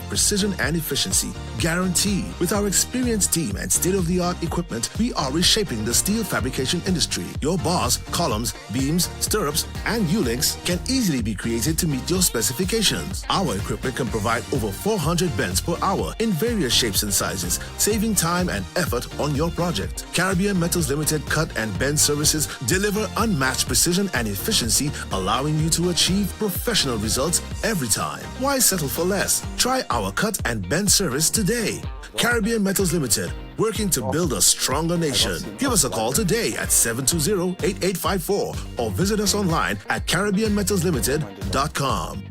precision and efficiency. Guaranteed. With our experienced team and state-of-the-art equipment, we are reshaping the steel fabrication industry. Your bars, columns, beams, stirrups, and U-links can easily be created to meet your specifications. Our equipment can provide over 400 bends per hour in various shapes and sizes, saving time and effort on your project. Caribbean Metals Limited cut and bend services deliver unmatched precision and efficiency, allowing you to achieve professional results every time. Why settle for less? Try our cut and bend service today. Caribbean Metals Limited, working to build a stronger nation. Give us a call today at 720-8854 or visit us online at caribbeanmetalslimited.com.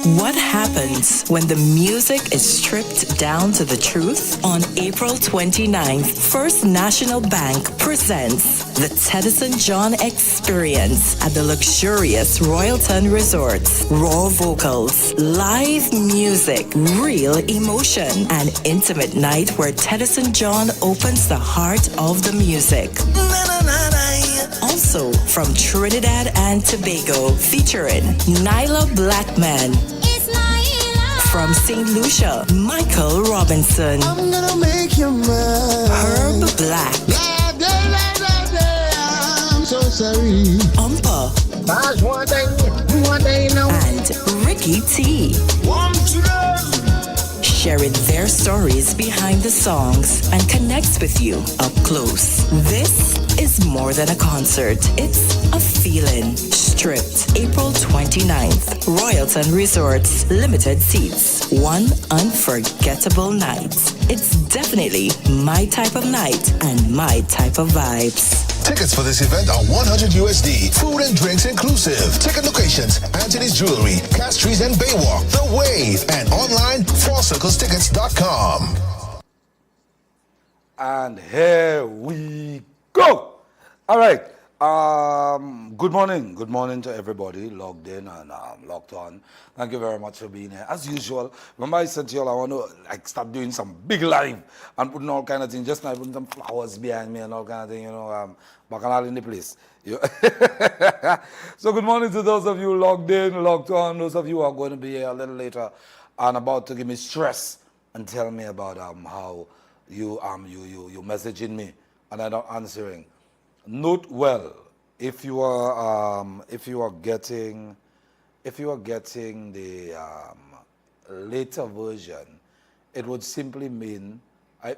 What happens when the music is stripped down to the truth? On April 29th, First National Bank presents the Teddyson John Experience at the luxurious Royalton Resorts. Raw vocals, live music, real emotion, an intimate night where Teddyson John opens the heart of the music. Also from Trinidad and Tobago, featuring Nyla Blackman. From St. Lucia, Michael Robinson. I'm gonna make you mine. Herb Black. I'm so sorry. Umpa. That's one day, no. And Ricky T. Sharing their stories behind the songs and connects with you up close. This is more than a concert. It's a feeling. Stripped, April 29th. Royalton Resorts, limited seats. One unforgettable night. It's definitely my type of night and my type of vibes. Tickets for this event are $100 USD. Food and drinks inclusive. Ticket locations: Anthony's Jewelry, Castries and Baywalk, The Wave, and online fourcirclestickets.com. And here we go. All right. Good morning to everybody logged in and logged on. Thank you very much for being here. As usual, remember I said to you all I want to start doing some big live and putting all kind of things. Just now putting some flowers behind me and all kind of thing, bacchanal in the place. So good morning to those of you logged in, logged on. Those of you who are going to be here a little later and about to give me stress and tell me about how you messaging me and I'm not answering. Note well, if you are getting the later version, it would simply mean I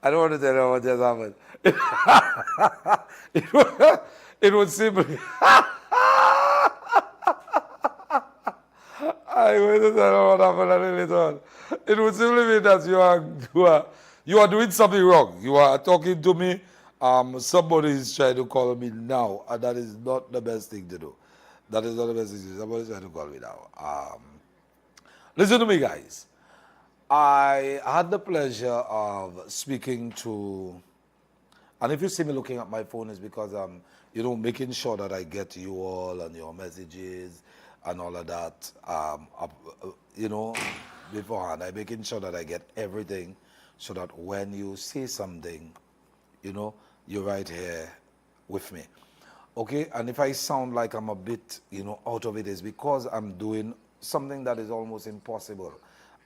don't want to tell you what just happened. It would simply I wait to tell you what happened later on. It would simply mean that you are doing something wrong. You are talking to me. Somebody is trying to call me now, and that is not the best thing to do. That is not the best thing to do. Somebody is trying to call me now. Listen to me, guys. I had the pleasure of speaking to, and if you see me looking at my phone, it's because I'm, making sure that I get you all and your messages and all of that, beforehand. I'm making sure that I get everything, so that when you say something, you're right here with me. Okay? And if I sound like I'm a bit, out of it, it's because I'm doing something that is almost impossible.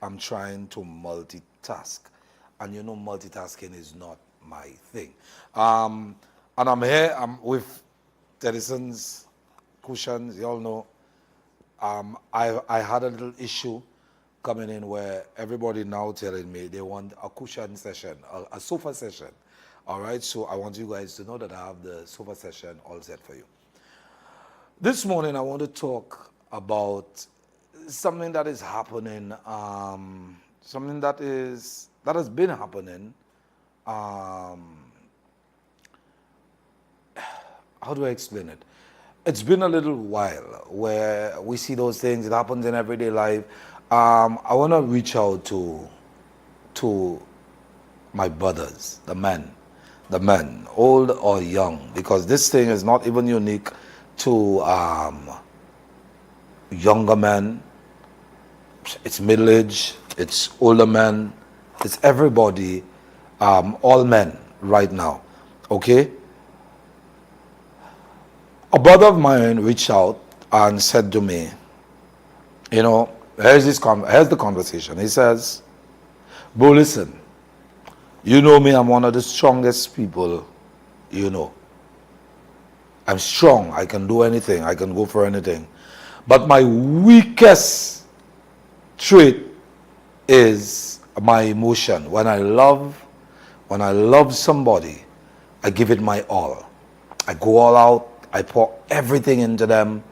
I'm trying to multitask. And multitasking is not my thing. And I'm here, I'm with Teddyson's cushions, you all know. I had a little issue coming in where everybody now telling me they want a cushion session, a sofa session. All right, so I want you guys to know that I have the sofa session all set for you. This morning I want to talk about something that is happening, something that has been happening. How do I explain it? It's been a little while where we see those things. It happens in everyday life. I want to reach out to my brothers, the men, old or young, because this thing is not even unique to younger men. It's middle-aged, it's older men, it's everybody, all men right now, okay? A brother of mine reached out and said to me, here's the conversation. He says, bro, listen, you know me, I'm one of the strongest people you know. I'm strong, I can do anything, I can go for anything. But my weakest trait is my emotion. When I love somebody, I give it my all. I go all out, I pour everything into them.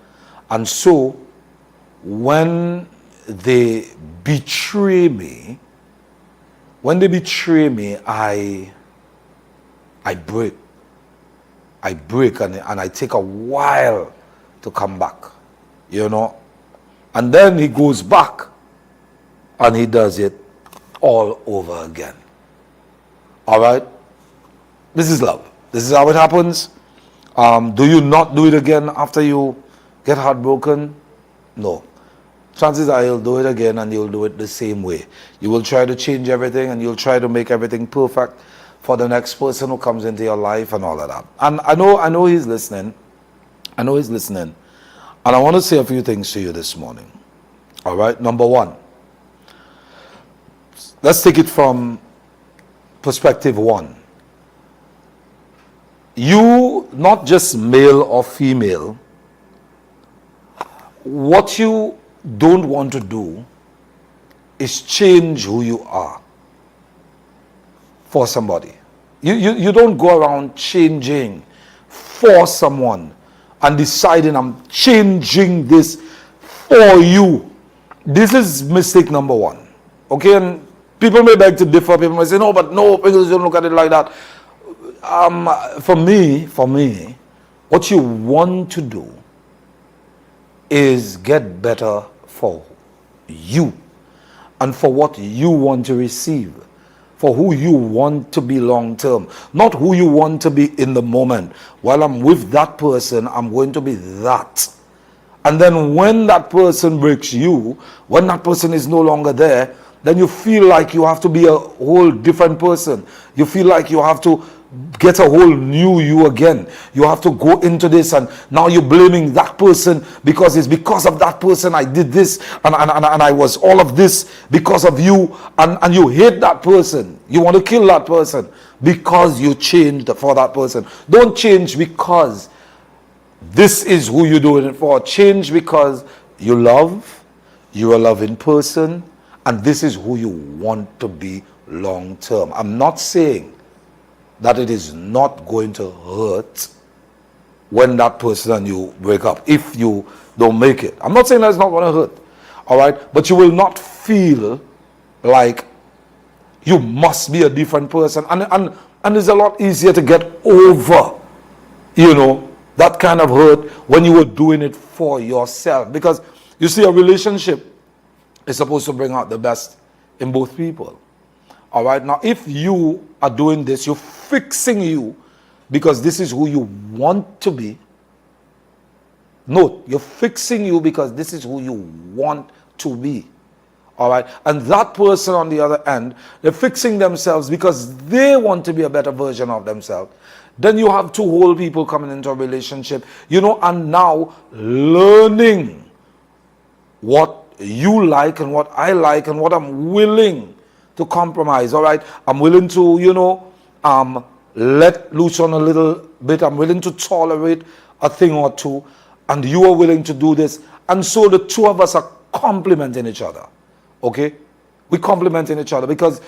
And so, when they betray me, I break. I break and I take a while to come back, And then he goes back and he does it all over again. All right? This is love. This is how it happens. Do you not do it again after you get heartbroken? No. Chances are you'll do it again and you'll do it the same way. You will try to change everything and you'll try to make everything perfect for the next person who comes into your life and all of that. And I know he's listening. And I want to say a few things to you this morning. All right? Number one, let's take it from perspective one. You, not just male or female, what you don't want to do is change who you are for somebody. You don't go around changing for someone and deciding I'm changing this for you. This is mistake number one. Okay, and people may beg to differ. People may say, no, people don't look at it like that. For me, what you want to do is get better for you and for what you want to receive, for who you want to be long term, not who you want to be in the moment. While I'm with that person, I'm going to be that. And then when that person breaks you, when that person is no longer there, then you feel like you have to be a whole different person. You feel like you have to get a whole new you again. You have to go into this and now you're blaming that person because it's because of that person I did this and I was all of this because of you, and you hate that person. You want to kill that person because you changed for that person. Don't change because this is who you're doing it for. Change because you love, you're a loving person, and this is who you want to be long term. I'm not saying that it is not going to hurt when that person and you break up, if you don't make it. I'm not saying that it's not going to hurt, all right? But you will not feel like you must be a different person. And it's a lot easier to get over, that kind of hurt when you were doing it for yourself. Because, you see, a relationship is supposed to bring out the best in both people. All right, now if you are doing this, you're fixing you because this is who you want to be. Note, you're fixing you because this is who you want to be. All right, and that person on the other end, they're fixing themselves because they want to be a better version of themselves. Then you have two whole people coming into a relationship, and now learning what you like and what I like and what I'm willing to compromise. All right, I'm willing to let loose on a little bit. I'm willing to tolerate a thing or two, and you are willing to do this, and so the two of us are complementing each other. Okay, we complementing each other because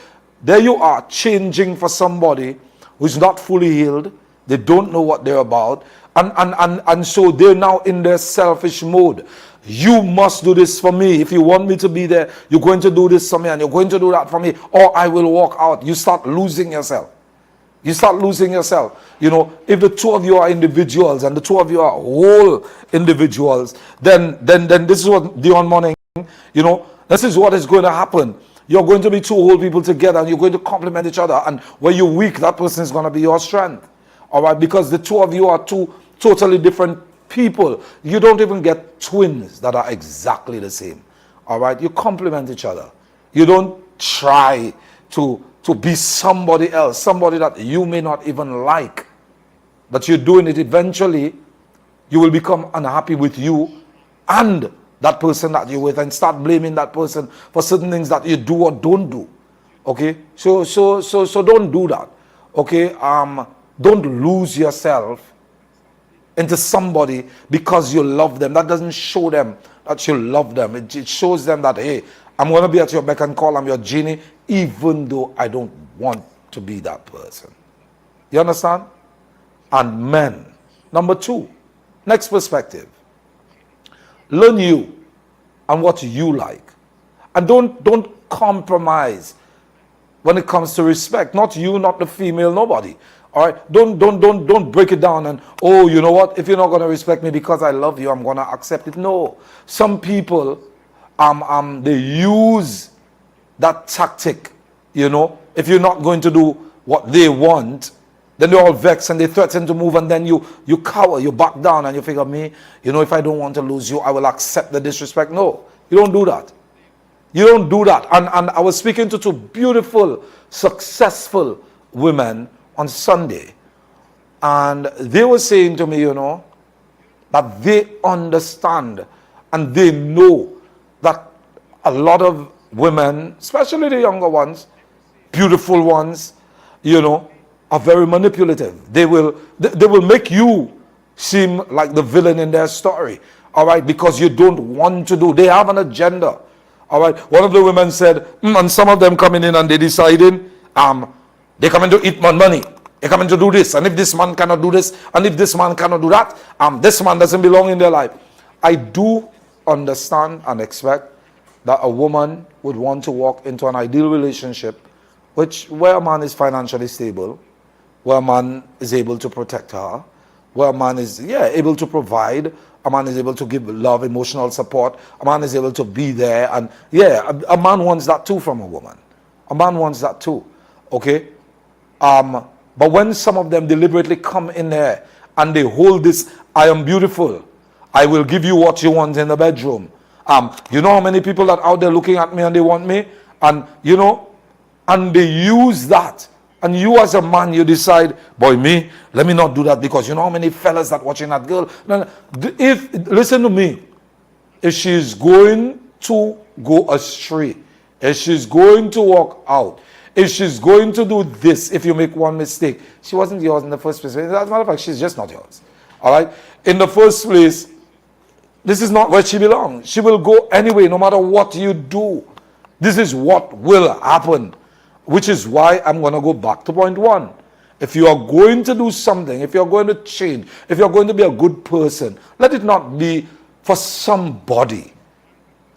there you are changing for somebody who's not fully healed. They don't know what they're about, and so they're now in their selfish mode. You must do this for me. If you want me to be there, you're going to do this for me and you're going to do that for me, or I will walk out. You start losing yourself. If the two of you are individuals and the two of you are whole individuals, then this is what Dion Morning, this is what is going to happen. You're going to be two whole people together and you're going to complement each other. And when you're weak, that person is going to be your strength. All right, because the two of you are two totally different people. You don't even get twins that are exactly the same. All right, you complement each other. You don't try to be somebody else, somebody that you may not even like, but you're doing it. Eventually you will become unhappy with you and that person that you're with, and start blaming that person for certain things that you do or don't do. Okay, so don't do that. Okay, don't lose yourself into somebody because you love them. That doesn't show them that you love them. It shows them that, hey, I'm going to be at your beck and call. I'm your genie, even though I don't want to be that person. You understand? And men, number 2, next perspective. Learn you and what you like. And don't compromise when it comes to respect. Not you, not the female, nobody. All right? Don't break it down and, oh, you know what? If you're not going to respect me because I love you, I'm going to accept it. No. Some people, they use that tactic, you know. If you're not going to do what they want, then they're all vexed and they threaten to move, and then you cower, you back down, and you figure, me, you know, if I don't want to lose you, I will accept the disrespect. No, you don't do that. You don't do that. And I was speaking to 2 beautiful, successful women on Sunday, and they were saying to me, you know, that they understand and they know that a lot of women, especially the younger ones, beautiful ones, you know, are very manipulative. They will make you seem like the villain in their story. All right, because you don't want to do. They have an agenda. All right. One of the women said, and some of them coming in and they deciding, they coming to eat my money. They coming to do this. And if this man cannot do this, and if this man cannot do that, this man doesn't belong in their life. I do understand and expect that a woman would want to walk into an ideal relationship where a man is financially stable, where a man is able to protect her, where a man is, able to provide, a man is able to give love, emotional support, a man is able to be there, and a man wants that too from a woman. A man wants that too, okay? But when some of them deliberately come in there and they hold this, I am beautiful, I will give you what you want in the bedroom. You know how many people that out there looking at me and they want me? And, you know, and they use that. And you as a man, you decide, boy, me, let me not do that, because you know how many fellas that watching that girl. No. Listen to me. If she's going to go astray, if she's going to walk out, if she's going to do this, if you make one mistake, she wasn't yours in the first place. As a matter of fact, she's just not yours. All right? In the first place, this is not where she belongs. She will go anyway, no matter what you do. This is what will happen. Which is why I'm going to go back to point 1. If you are going to do something, if you're going to change, if you're going to be a good person, let it not be for somebody.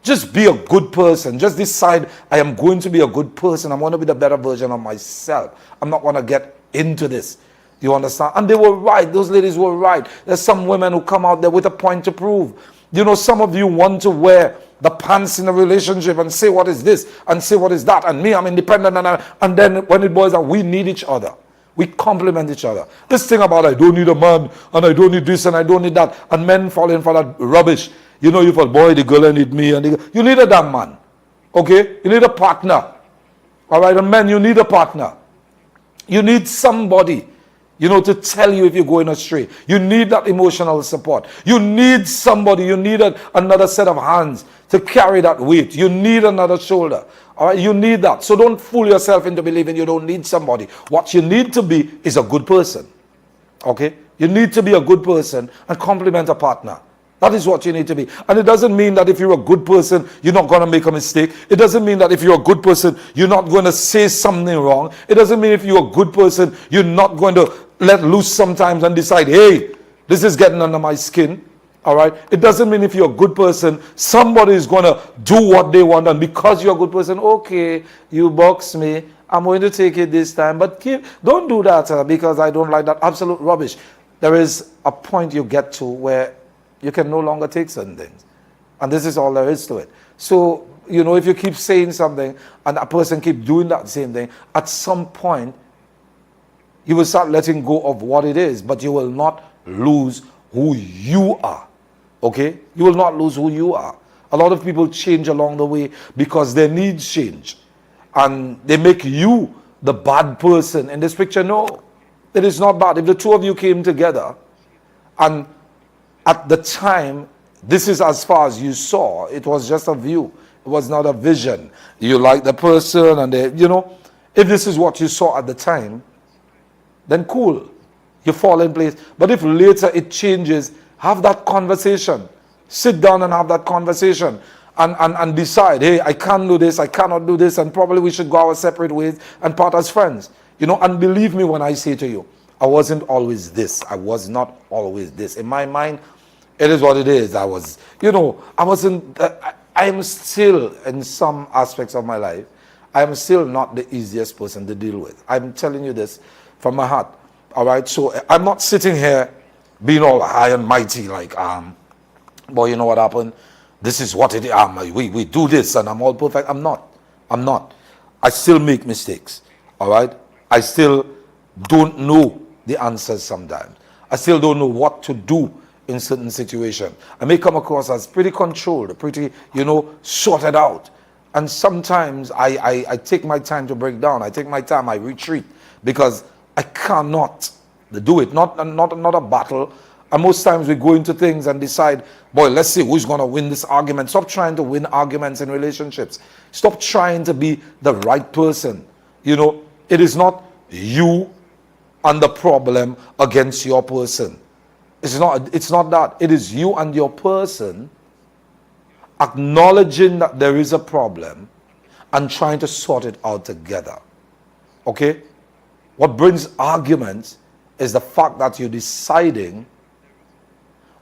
Just be a good person. Just decide, I am going to be a good person. I'm going to be the better version of myself. I'm not going to get into this. You understand? And they were right. Those ladies were right. There's some women who come out there with a point to prove. You know, some of you want to wear the pants in a relationship and say what is this and say what is that, and me, I'm independent, and then when it boils down, we need each other. We complement each other. This thing about I don't need a man, and I don't need this, and I don't need that, and men fall in for that rubbish. You know, you fall, boy, the girl need me, and you need a damn man. Okay? You need a partner. All right, and men, you need a partner. You need somebody, you know, to tell you if you're going astray. You need that emotional support. You need somebody. You need another set of hands to carry that weight. You need another shoulder. All right, you need that. So don't fool yourself into believing you don't need somebody. What you need to be is a good person. Okay? You need to be a good person and complement a partner. That is what you need to be. And it doesn't mean that if you're a good person, you're not going to make a mistake. It doesn't mean that if you're a good person, you're not going to say something wrong. It doesn't mean if you're a good person, you're not going to let loose sometimes and decide, hey, this is getting under my skin. All right? It doesn't mean if you're a good person, somebody is going to do what they want. And because you're a good person, okay, you box me, I'm going to take it this time. But don't do that because I don't like that. Absolute rubbish. There is a point you get to where you can no longer take certain things. And this is all there is to it. So, you know, if you keep saying something and a person keep doing that same thing, at some point, you will start letting go of what it is, but you will not lose who you are. Okay? You will not lose who you are. A lot of people change along the way because their needs change. And they make you the bad person in this picture. No, it is not bad. If the two of you came together and at the time This is as far as you saw. It was just a view. It was not a vision. You like the person and they, if this is what you saw at the time, then cool. You fall in place. But if later it changes, have that conversation. Sit down and have that conversation. And decide, hey, I can't do this, I cannot do this, and probably we should go our separate ways and part as friends. And believe me when I say to you, I wasn't always this. I was not always this. In my mind, it is what it is. I wasn't, I am still, in some aspects of my life, I am still not the easiest person to deal with. I'm telling you this from my heart. All right, so I'm not sitting here being all high and mighty like, boy, you know what happened? This is what it is. We do this and I'm all perfect. I'm not. I still make mistakes. All right. I still don't know the answers sometimes. I still don't know what to do in certain situations. I may come across as pretty controlled, pretty, sorted out. And sometimes I take my time to break down. I take my time, I retreat because I cannot do it. Not a battle. And most times we go into things and decide, boy, let's see who's going to win this argument. Stop trying to win arguments in relationships. Stop trying to be the right person. It is not you and the problem against your person. It's not that. It is you and your person acknowledging that there is a problem and trying to sort it out together. Okay? What brings arguments is the fact that you're deciding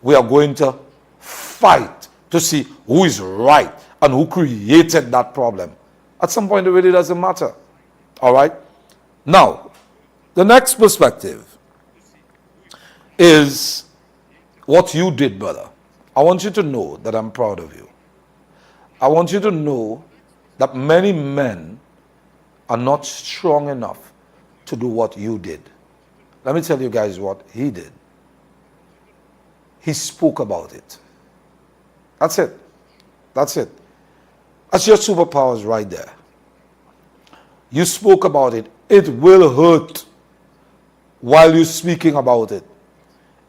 we are going to fight to see who is right and who created that problem. At some point, it really doesn't matter. All right? Now, the next perspective is what you did, brother. I want you to know that I'm proud of you. I want you to know that many men are not strong enough to do what you did. Let me tell you guys what he did. He spoke about it. That's it. That's it. That's your superpowers right there. You spoke about it. It will hurt while you're speaking about it.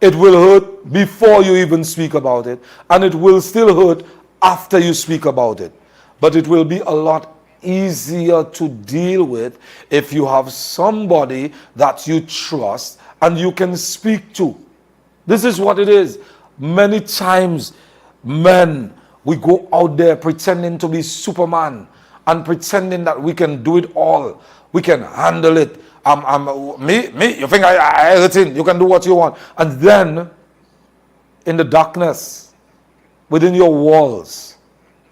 It will hurt before you even speak about it. And it will still hurt after you speak about it. But it will be a lot easier to deal with if you have somebody that you trust and you can speak to. This is what it is. Many times, men, we go out there pretending to be Superman and pretending that we can do it all. We can handle it. Me, you think I everything, you can do what you want. And then, in the darkness, within your walls,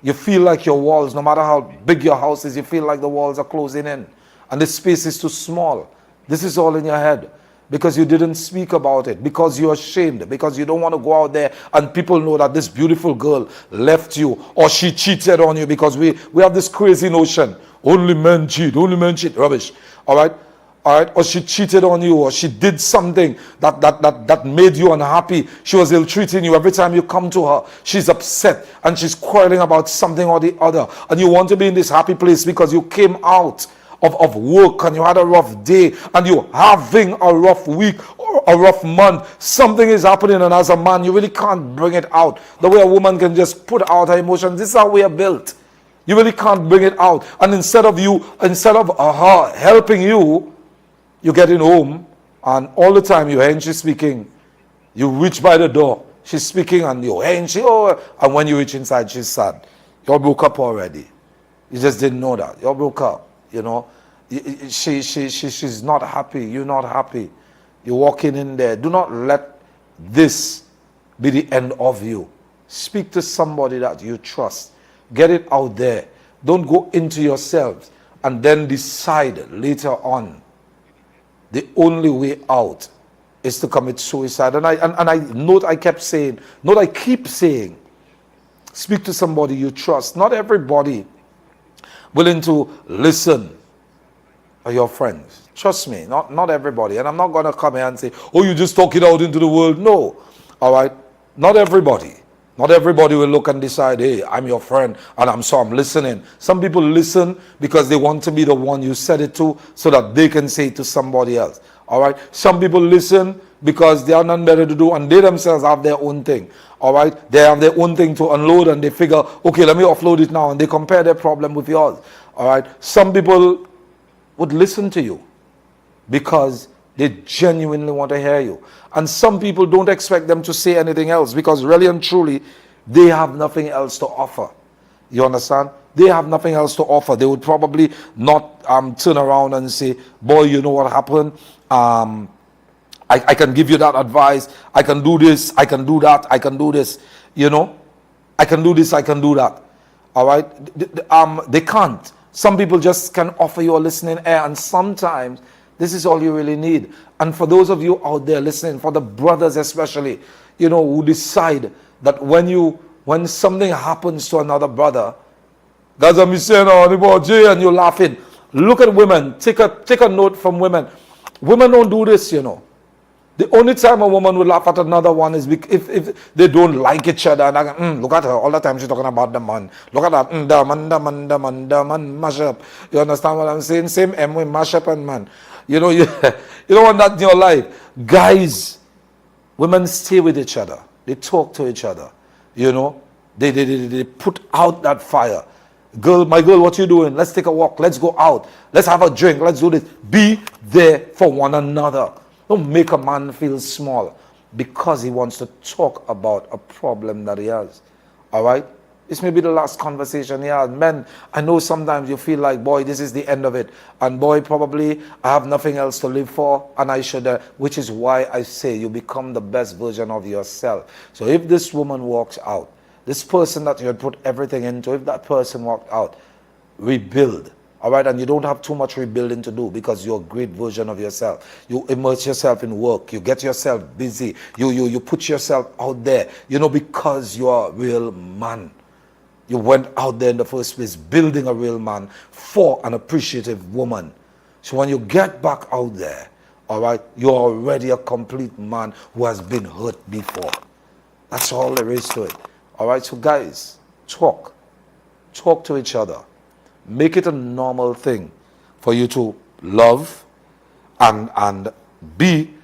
you feel like your walls, no matter how big your house is, you feel like the walls are closing in. And the space is too small. This is all in your head. Because you didn't speak about it, because you're ashamed, because you don't want to go out there and people know that this beautiful girl left you or she cheated on you, because we have this crazy notion, only men cheat, rubbish. All right, or she cheated on you, or she did something that made you unhappy. She was ill-treating you. Every time you come to her, she's upset and she's quarreling about something or the other, and you want to be in this happy place because you came out of work and you had a rough day and you're having a rough week or a rough month. Something is happening, and as a man, you really can't bring it out the way a woman can just put out her emotions. This is how we are built. You really can't bring it out. And instead of her helping you, you're getting home and all the time you're hearing she's speaking. You reach by the door, she's speaking, and you're hearing and when you reach inside, she's sad. You're broke up already. You just didn't know that. You're broke up. She's not happy. You're not happy. You're walking in there. Do not let this be the end of you. Speak to somebody that you trust. Get it out there. Don't go into yourselves and then decide later on the only way out is to commit suicide. And I keep saying, speak to somebody you trust. Not everybody willing to listen are your friends. Trust me, not everybody. And I'm not going to come here and say, oh, you just talk it out into the world. No. All right? Not everybody. Not everybody will look and decide, hey, I'm your friend and I'm listening. Some people listen because they want to be the one you said it to so that they can say it to somebody else. All right? Some people listen because they are none better to do, and they themselves have their own thing. All right, they have their own thing to unload, and they figure, okay, let me offload it now, and they compare their problem with yours. All right, some people would listen to you because they genuinely want to hear you, and some people don't expect them to say anything else because really and truly they have nothing else to offer. You understand? They have nothing else to offer. They would probably not turn around and say, boy, you know what happened? I can give you that advice. I can do this. I can do that. I can do this. You know, I can do this. I can do that. All right. They can't. Some people just can offer you a listening ear, and sometimes this is all you really need. And for those of you out there listening, for the brothers especially, you know, who decide that when something happens to another brother, guys, I'm saying, oh, Jay, and you're laughing. Look at women. Take a note from women. Women don't do this, you know. The only time a woman will laugh at another one is if they don't like each other. And I go, look at her. All the time she's talking about the man. Look at that. The man, mash up. You understand what I'm saying? Same M with mash up and man. You know, you don't want that in your life. Guys, women stay with each other. They talk to each other. You know, they put out that fire. Girl, my girl, what you doing? Let's take a walk. Let's go out. Let's have a drink. Let's do this. Be there for one another. Don't make a man feel small because he wants to talk about a problem that he has. All right? This may be the last conversation he has. Men, I know sometimes you feel like, boy, this is the end of it. And boy, probably I have nothing else to live for. And I should, which is why I say you become the best version of yourself. So if this woman walks out, this person that you had put everything into, if that person walked out, rebuild. All right, and you don't have too much rebuilding to do because you're a great version of yourself. You immerse yourself in work. You get yourself busy. You put yourself out there, you know, because you're a real man. You went out there in the first place building a real man for an appreciative woman. So when you get back out there, all right, you're already a complete man who has been hurt before. That's all there is to it. All right, so guys, talk to each other. Make it a normal thing for you to love and be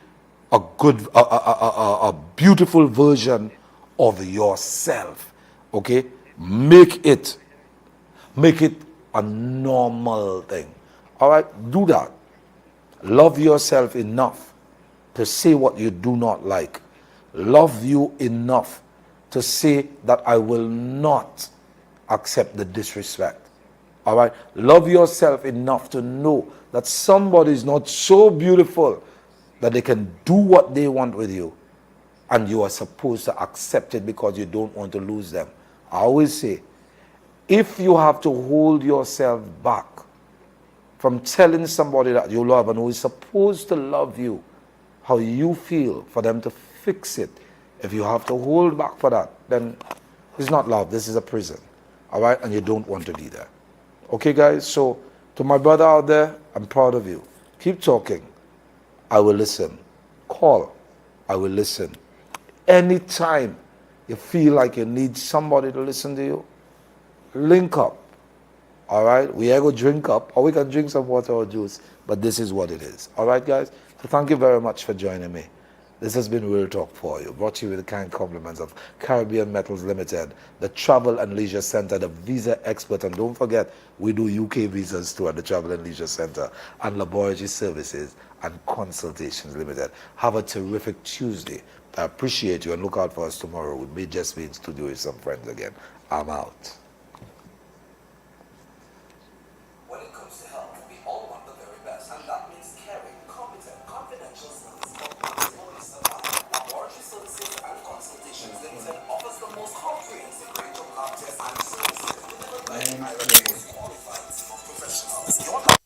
a good, a beautiful version of yourself. Okay, make it a normal thing. All right, do that. Love yourself enough to say what you do not like. Love you enough to say that I will not accept the disrespect. All right. Love yourself enough to know that somebody is not so beautiful that they can do what they want with you, and you are supposed to accept it because you don't want to lose them. I always say, if you have to hold yourself back from telling somebody that you love and who is supposed to love you how you feel, for them to fix it, if you have to hold back for that, then it's not love. This is a prison. All right. And you don't want to be there. Okay, guys, so to my brother out there, I'm proud of you. Keep talking. I will listen. Call. I will listen. Anytime you feel like you need somebody to listen to you, link up. All right? We go drink up, or we can drink some water or juice, but this is what it is. All right, guys? So thank you very much for joining me. This has been Real Talk for you, brought to you with the kind compliments of Caribbean Metals Limited, the Travel and Leisure Center, the visa expert, and don't forget, we do UK visas too at the Travel and Leisure Center, and Laboratory Services and Consultations Limited. Have a terrific Tuesday. I appreciate you, and look out for us tomorrow. We may just be in studio with some friends again. I'm out. When it comes to health, we all want the very best, and that means caring, competent, confidential service. Laboratory Services and Consultations Limited offers the most comprehensive range of lab tests and services delivered by the most qualified professionals.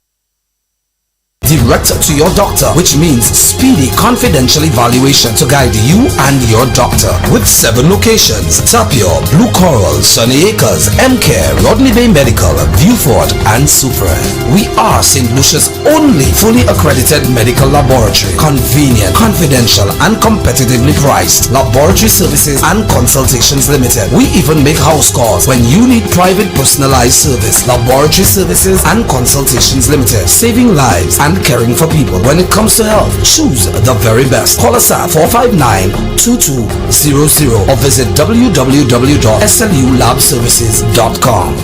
Direct to your doctor, which means speedy confidential evaluation to guide you and your doctor. With 7 locations: Tapio, Blue Coral, Sunny Acres, M-Care, Rodney Bay Medical, Viewfort, and Supra. We are St. Lucia's only fully accredited medical laboratory. Convenient, confidential, and competitively priced. Laboratory Services and Consultations Limited. We even make house calls when you need private personalized service. Laboratory Services and Consultations Limited. Saving lives and caring for people. When it comes to health, choose the very best. Call us at 459-2200 or visit www.slulabservices.com.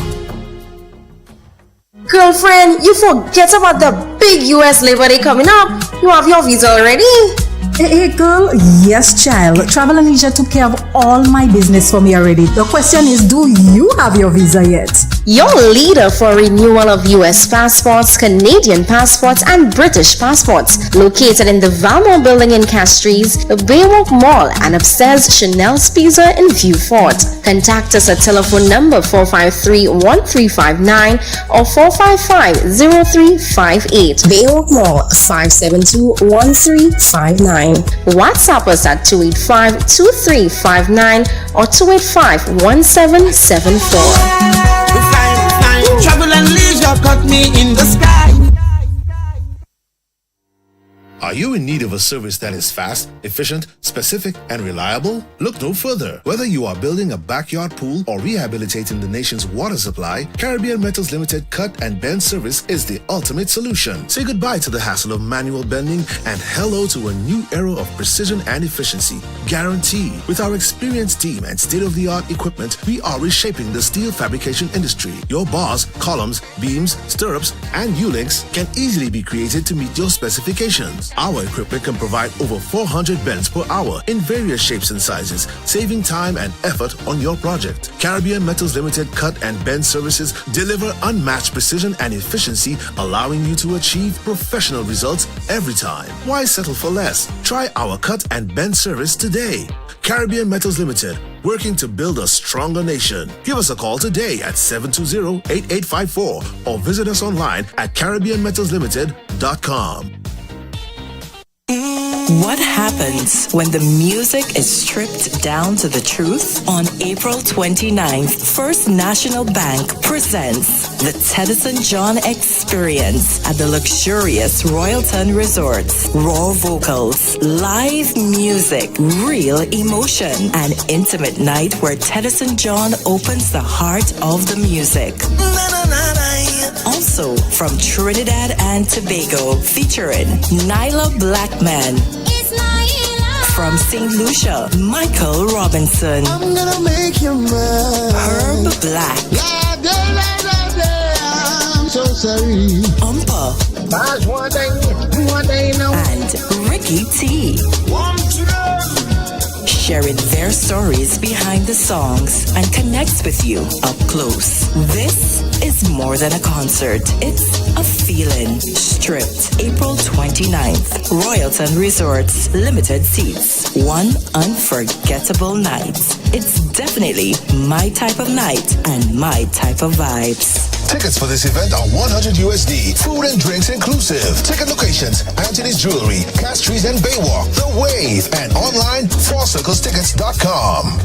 Girlfriend, you forget about the big US Labor Day coming up. You have your visa already? Hey girl, yes child. Travel and Leisure took care of all my business for me already. The question is, do you have your visa yet? Your leader for renewal of US passports, Canadian passports, and British passports. Located in the Valmore building in Castries, the Baywalk Mall, and upstairs Chanel's Pizza in Viewfort. Contact us at telephone number 453-1359 or 455-0358. Baywalk Mall, 572-1359. WhatsApp us at 285-2359 or 285-1774. Travel and leisure got me in the sky. Are you in need of a service that is fast, efficient, specific, and reliable? Look no further. Whether you are building a backyard pool or rehabilitating the nation's water supply, Caribbean Metals Limited Cut and Bend service is the ultimate solution. Say goodbye to the hassle of manual bending and hello to a new era of precision and efficiency. Guaranteed. With our experienced team and state-of-the-art equipment, we are reshaping the steel fabrication industry. Your bars, columns, beams, stirrups, and U-links can easily be created to meet your specifications. Our equipment can provide over 400 bends per hour in various shapes and sizes, saving time and effort on your project. Caribbean Metals Limited Cut and Bend services deliver unmatched precision and efficiency, allowing you to achieve professional results every time. Why settle for less? Try our cut and bend service today. Caribbean Metals Limited, working to build a stronger nation. Give us a call today at 720-8854 or visit us online at CaribbeanMetalsLimited.com. What happens when the music is stripped down to the truth? On April 29th, First National Bank presents the Teddyson John Experience at the luxurious Royalton Resorts. Raw vocals, live music, real emotion, an intimate night where Teddyson John opens the heart of the music. Also from Trinidad and Tobago, featuring Nyla Blackman. From St. Lucia, Michael Robinson. I'm gonna make you mine. Herb Black. I'm so sorry. Umpa. That's one day, no. And Ricky T. Sharing their stories behind the songs and connects with you up close. This is more than a concert. It's a feeling. Stripped, April 29th. Royalton Resorts, limited seats. One unforgettable night. It's definitely my type of night and my type of vibes. Tickets for this event are $100 USD. Food and drinks inclusive. Ticket locations: Anthony's Jewelry, Castries and Baywalk, The Wave, and online 4circlestickets.com.